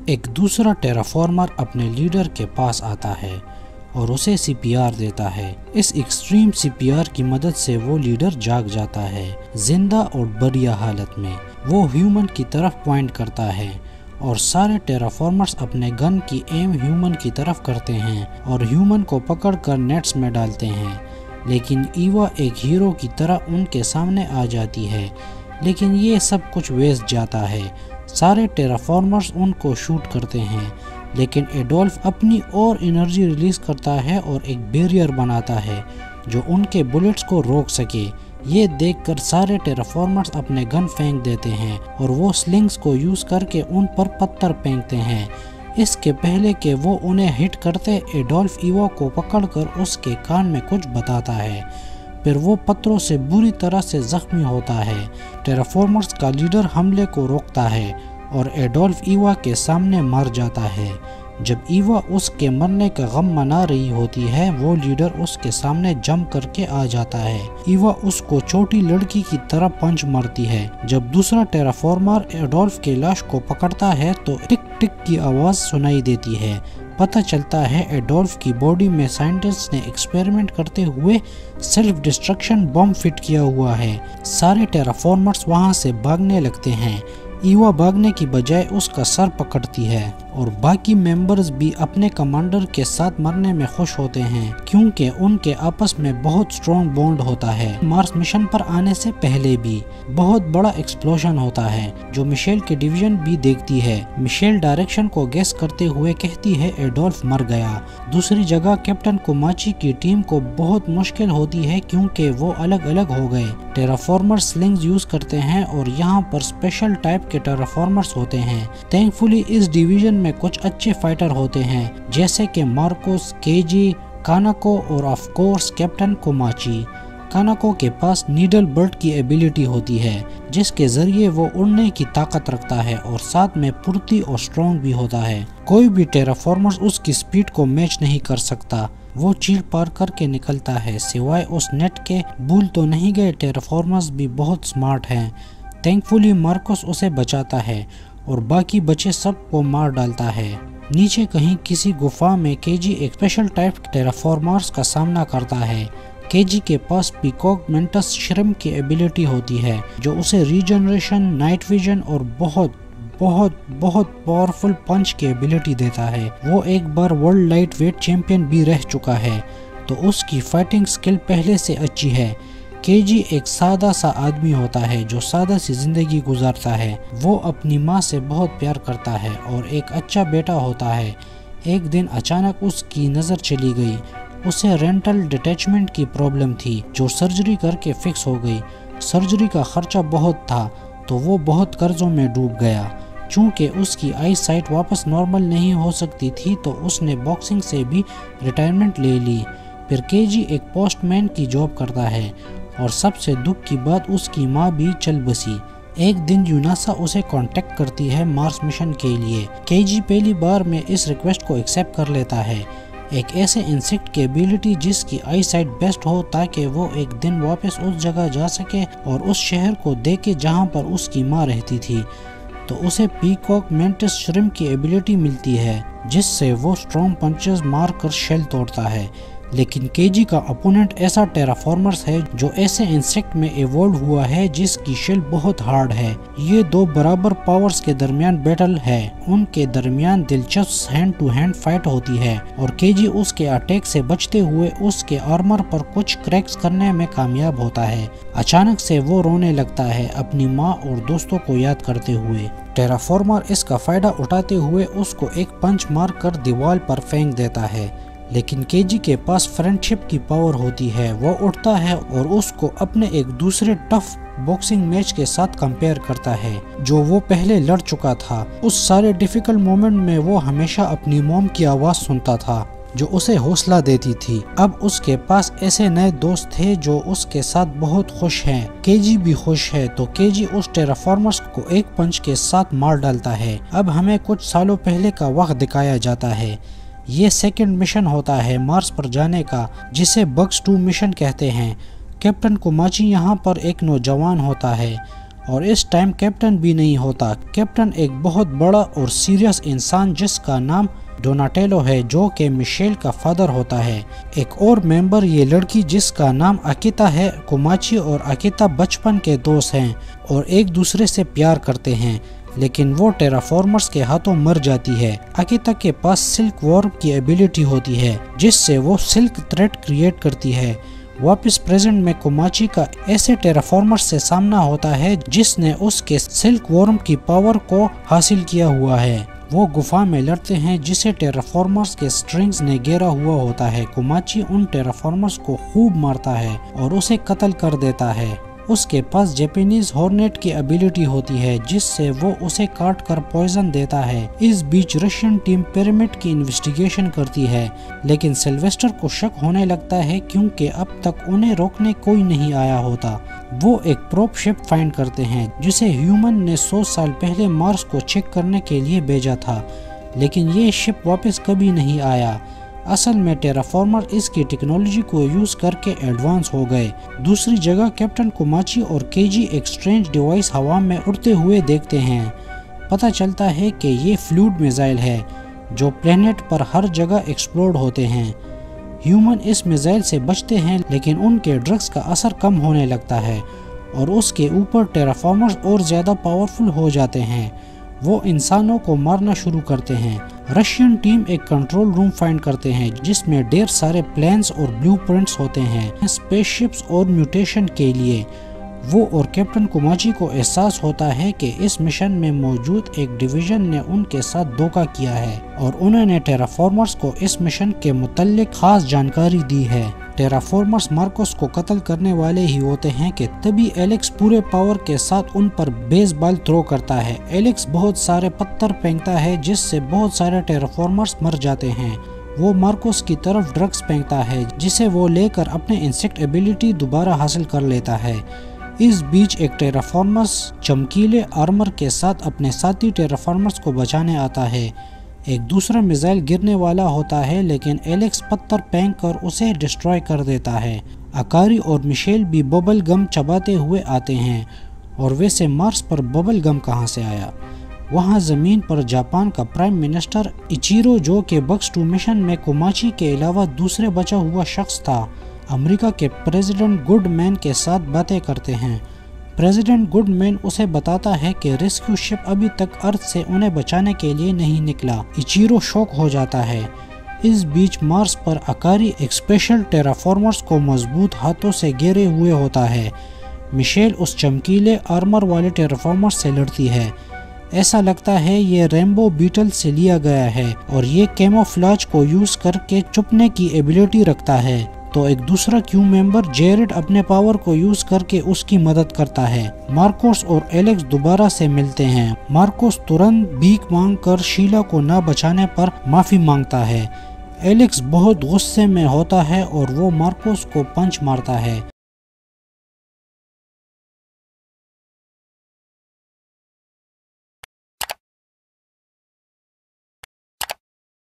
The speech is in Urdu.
ایک دوسرا ٹیرافارمر اپنے لیڈر کے پاس آتا ہے اور اسے CPR دیتا ہے۔ اس ایکسٹریم CPR کی مدد سے وہ لیڈر جاگ جاتا ہے۔ زندہ اور بڑھیا حالت میں وہ ہیومن کی طرف پوائنٹ کرتا ہے اور سارے ٹیرافارمرز اپنے گن کی ایم ہیومن کی طرف کرتے ہیں اور ہیومن کو پکڑ کر نیٹس میں ڈالتے ہیں، لیکن ایوا ایک ہیرو کی طرح ان کے سامنے آ جاتی ہے، لیکن یہ سب کچھ ویسٹ جاتا ہے۔ سارے ٹیرافارمرز ان کو شوٹ کرتے ہیں، لیکن ایڈولف اپنی اور انرجی ریلیز کرتا ہے اور ایک بیریئر بناتا ہے جو ان کے بلٹس کو روک سکے۔ یہ دیکھ کر سارے ٹیرافارمرز اپنے گن پھینک دیتے ہیں اور وہ سلنگز کو یوز کر کے ان پر پتھر پھینکتے ہیں۔ اس کے پہلے کہ وہ انہیں ہٹ کرتے، ایڈولف ایوا کو پکڑ کر اس کے کان میں کچھ بتاتا ہے، پھر وہ پتھروں سے بری طرح سے زخمی ہوتا ہے۔ ٹیرافارمرز کا لیڈر حملے کو روکتا ہے اور ایڈولف ایوا کے سامنے مر جاتا ہے۔ جب ایوا اس کے مرنے کا غم منا رہی ہوتی ہے، وہ لیڈر اس کے سامنے جمپ کر کے آ جاتا ہے۔ ایوا اس کو چھوٹی لڑکی کی طرح پنچ مارتی ہے۔ جب دوسرا ٹیرافارمر ایڈولف کے لاش کو پکڑتا ہے تو ٹک ٹک کی آواز سنائی دیتی ہے۔ پتہ چلتا ہے ایڈولف کی باڈی میں سائنٹسٹ نے ایکسپیریمنٹ کرتے ہوئے سیلف ڈسٹرکشن بم فٹ کیا ہوا ہے۔ سارے ٹیرافارمرز وہاں سے بھاگنے لگتے ہیں۔ ایوا بھاگنے کی بجائے اس کا سر پکڑتی ہے اور باقی ممبرز بھی اپنے کمانڈر کے ساتھ مرنے میں خوش ہوتے ہیں کیونکہ ان کے آپس میں بہت سٹرونگ بونڈ ہوتا ہے۔ مارس مشن پر آنے سے پہلے بھی بہت بڑا ایکسپلوژن ہوتا ہے جو میشیل کی ڈویژن بھی دیکھتی ہے۔ میشیل ڈائریکشن کو گیس کرتے ہوئے کہتی ہے ایڈولف مر گیا۔ دوسری جگہ کیپٹن کوماچی کی ٹیم کو بہت مشکل ہوتی ہے کیونکہ وہ الگ الگ ہو گئے۔ ٹیرافارمر سلنگز یوز کرتے ہیں اور یہاں پر اسپیشل ٹائپ کے ٹیرافارمرز ہوتے ہیں۔ تھینکفلی اس ڈویژن میں کچھ اچھے فائٹر ہوتے ہیں جیسے کہ مارکوس، کیجی، کاناکو اور آف کورس کیپٹن کوماچی۔ کاناکو کے پاس نیڈل برڈ کی ایبیلٹی ہوتی ہے جس کے ذریعے وہ اڑنے کی طاقت رکھتا ہے اور ساتھ میں پھرتی اور سٹرونگ بھی ہوتا ہے۔ کوئی بھی ٹیرافارمر اس کی سپیڈ کو میچ نہیں کر سکتا۔ وہ چیل پار کر کے نکلتا ہے۔ سوائے اس نیٹ کے بھول تو نہیں گئے، ٹیرافارمرز بھی بہت سمارٹ ہیں۔ تھینکفلی مارکوس اسے بچاتا ہے اور باقی بچے سب کو مار ڈالتا ہے۔ نیچے کہیں کسی گفا میں کیجی ایک اسپیشل ٹائپ ٹیرافارمرز کا سامنا کرتا ہے۔ کیجی کے پاس پیکاک مینٹس شرم کی ایبیلٹی ہوتی ہے جو اسے ریجنریشن، نائٹ ویژن اور بہت پاورفل پنچ کی ایبیلٹی دیتا ہے۔ وہ ایک بار ورلڈ لائٹ ویٹ چیمپئن بھی رہ چکا ہے تو اس کی فائٹنگ سکل پہلے سے اچھی ہے۔ کیجی ایک سادہ سا آدمی ہوتا ہے جو سادہ سی زندگی گزارتا ہے۔ وہ اپنی ماں سے بہت پیار کرتا ہے اور ایک اچھا بیٹا ہوتا ہے۔ ایک دن اچانک اس کی نظر چلی گئی۔ اسے رینٹل ڈیٹیچمنٹ کی پرابلم تھی جو سرجری کر کے فکس ہو گئی۔ سرجری کا خرچہ بہت تھا تو وہ بہت قرضوں میں ڈوب گیا۔ چونکہ اس کی آئی سائٹ واپس نارمل نہیں ہو سکتی تھی تو اس نے باکسنگ سے بھی ریٹائرمنٹ لے لی۔ پھر کیجی ایک پوسٹ مین کی جاب کرتا ہے اور سب سے دکھ کی بات اس کی ماں بھی چل بسی۔ ایک دن یوناسا اسے کانٹیکٹ کرتی ہے مارس مشن کے لیے۔ کیجی پہلی بار میں اس ریکویسٹ کو ایکسیپٹ کر لیتا ہے، ایک ایسے انسیکٹ کی ایبیلٹی جس کی آئی سائٹ بیسٹ ہو تاکہ وہ ایک دن واپس اس جگہ جا سکے اور اس شہر کو دیکھے جہاں پر اس کی ماں رہتی تھی۔ تو اسے پیکاک مینٹس شرم کی ایبیلٹی ملتی ہے جس سے وہ سٹرونگ پنچز مار کر شیل توڑتا ہے۔ لیکن کیجی کا اپوننٹ ایسا ٹیرافارمرز ہے جو ایسے انسیکٹ میں ایوولو ہوا ہے جس کی شیل بہت ہارڈ ہے۔ یہ دو برابر پاورز کے درمیان بیٹل ہے، ان کے درمیان دلچسپ ہینڈ ٹو ہینڈ فائٹ ہوتی ہے اور کیجی اس کے اٹیک سے بچتے ہوئے اس کے آرمر پر کچھ کریکس کرنے میں کامیاب ہوتا ہے۔ اچانک سے وہ رونے لگتا ہے اپنی ماں اور دوستوں کو یاد کرتے ہوئے۔ ٹیرافارمر اس کا فائدہ اٹھاتے ہوئے اس کو ایک پنچ مار کر دیوار پر پھینک دیتا ہے، لیکن کیجی کے پاس فرینڈ شپ کی پاور ہوتی ہے۔ وہ اٹھتا ہے اور اس کو اپنے ایک دوسرے ٹف باکسنگ میچ کے ساتھ کمپیئر کرتا ہے جو وہ پہلے لڑ چکا تھا۔ اس سارے ڈیفیکلٹ مومنٹ میں وہ ہمیشہ اپنی موم کی آواز سنتا تھا جو اسے حوصلہ دیتی تھی۔ اب اس کے پاس ایسے نئے دوست تھے جو اس کے ساتھ بہت خوش ہیں۔ کیجی بھی خوش ہے تو کیجی اس ٹیرافارمرز کو ایک پنچ کے ساتھ مار ڈالتا ہے۔ اب ہمیں کچھ سالوں پہلے کا وقت دکھایا جاتا ہے۔ یہ سیکنڈ مشن ہوتا ہے مارس پر جانے کا جسے بگز 2 مشن کہتے ہیں۔ کیپٹن کوماچی یہاں پر ایک نوجوان ہوتا ہے اور اس ٹائم کیپٹن بھی نہیں ہوتا۔ کیپٹن ایک بہت بڑا اور سیریس انسان جس کا نام ڈوناٹیلو ہے، جو کہ میشیل کا فادر ہوتا ہے۔ ایک اور ممبر یہ لڑکی جس کا نام اکیتا ہے۔ کوماچی اور اکیتا بچپن کے دوست ہیں اور ایک دوسرے سے پیار کرتے ہیں، لیکن وہ ٹیرافارمرز کے ہاتھوں مر جاتی ہے۔ اکیتا کے پاس سلک وارپ کی ایبیلٹی ہوتی ہے جس سے وہ سلک تھریڈ کریٹ کرتی ہے۔ واپس پریزنٹ میں کوماچی کا ایسے ٹیرافارمر سے سامنا ہوتا ہے جس نے اس کے سلک وارم کی پاور کو حاصل کیا ہوا ہے۔ وہ گفا میں لڑتے ہیں جسے ٹیرافارمرز کے سٹرنگز نے گھیرا ہوا ہوتا ہے۔ کوماچی ان ٹیرافارمرز کو خوب مارتا ہے اور اسے قتل کر دیتا ہے۔ اس کے پاس جیپنیز ہورنیٹ کی ایبیلٹی ہوتی ہے جس سے وہ اسے کاٹ کر پوائزن دیتا ہے۔ اس بیچ رشین ٹیم پیرامڈ کی انویسٹیگیشن کرتی ہے، لیکن سلویسٹر کو شک ہونے لگتا ہے کیونکہ اب تک انہیں روکنے کوئی نہیں آیا ہوتا۔ وہ ایک پروپ شپ فائنڈ کرتے ہیں جسے ہیومن نے 100 سال پہلے مارس کو چیک کرنے کے لیے بھیجا تھا، لیکن یہ شپ واپس کبھی نہیں آیا۔ اصل میں ٹیرافارمر اس کی ٹیکنالوجی کو یوز کر کے ایڈوانس ہو گئے۔ دوسری جگہ کیپٹن کوماچی اور کیجی ایک سٹرینج ڈیوائس ہوا میں اڑتے ہوئے دیکھتے ہیں۔ پتہ چلتا ہے کہ یہ فلوئڈ میزائل ہے جو پلینٹ پر ہر جگہ ایکسپلوڈ ہوتے ہیں۔ ہیومن اس میزائل سے بچتے ہیں لیکن ان کے ڈرگز کا اثر کم ہونے لگتا ہے اور اس کے اوپر ٹیرافارمرز اور زیادہ پاورفل ہو جاتے ہیں۔ وہ انسانوں کو مارنا شروع کرتے ہیں۔ رشین ٹیم ایک کنٹرول روم فائنڈ کرتے ہیں جس میں ڈھیر سارے پلانس اور بلیو پرنٹس ہوتے ہیں اسپیس شپس اور میوٹیشن کے لیے۔ وہ اور کیپٹن کوماچی کو احساس ہوتا ہے کہ اس مشن میں موجود ایک ڈویژن نے ان کے ساتھ دھوکہ کیا ہے اور انہوں نے ٹیرافارمرز کو اس مشن کے متعلق خاص جانکاری دی ہے۔ ٹیرافارمرز مارکوس کو قتل کرنے والے ہی ہوتے ہیں کہ تبھی ایلیکس پورے پاور کے ساتھ ان پر بیس بال تھرو کرتا ہے۔ ایلیکس بہت سارے پتھر پھینکتا ہے جس سے بہت سارے ٹیرافارمرز مر جاتے ہیں۔ وہ مارکوس کی طرف ڈرگز پھینکتا ہے جسے وہ لے کر اپنے انسیکٹ ایبیلٹی دوبارہ حاصل کر لیتا ہے۔ اس بیچ ایک ٹیرافارمرز چمکیلے آرمر کے ساتھ اپنے ساتھی ٹیرافارمرز کو بچانے آتا ہے۔ ایک دوسرا میزائل گرنے والا ہوتا ہے لیکن ایلیکس پتھر پھینک کر اسے ڈسٹروائے کر دیتا ہے۔ اکاری اور میشیل بھی ببل گم چباتے ہوئے آتے ہیں، اور ویسے مارس پر ببل گم کہاں سے آیا؟ وہاں زمین پر جاپان کا پرائم منسٹر ایچیرو، جو کہ بکس 2 مشن میں کوماچی کے علاوہ دوسرے بچا ہوا شخص تھا، امریکہ کے پریزیڈنٹ گڈ مین کے ساتھ باتیں کرتے ہیں۔ پریزیڈنٹ گڈ مین اسے بتاتا ہے کہ ریسکیو شپ ابھی تک ارتھ سے انہیں بچانے کے لیے نہیں نکلا۔ ایچیرو شوک ہو جاتا ہے۔ اس بیچ مارس پر اکاری ایک اسپیشل ٹیرافارمرز کو مضبوط ہاتھوں سے گھیرے ہوئے ہوتا ہے۔ میشیل اس چمکیلے آرمر والے ٹیرافارمر سے لڑتی ہے۔ ایسا لگتا ہے یہ ریمبو بیٹل سے لیا گیا ہے اور یہ کیموفلاج کو یوز کر کے چھپنے کی ایبیلٹی رکھتا ہے، تو ایک دوسرا کیو ممبر جیرڈ اپنے پاور کو یوز کر کے اس کی مدد کرتا ہے۔ مارکوس اور ایلیکس دوبارہ سے ملتے ہیں۔ مارکوس ترنت بھیک مانگ کر شیلا کو نہ بچانے پر معافی مانگتا ہے۔ ایلیکس بہت غصے میں ہوتا ہے اور وہ مارکوس کو پنچ مارتا ہے۔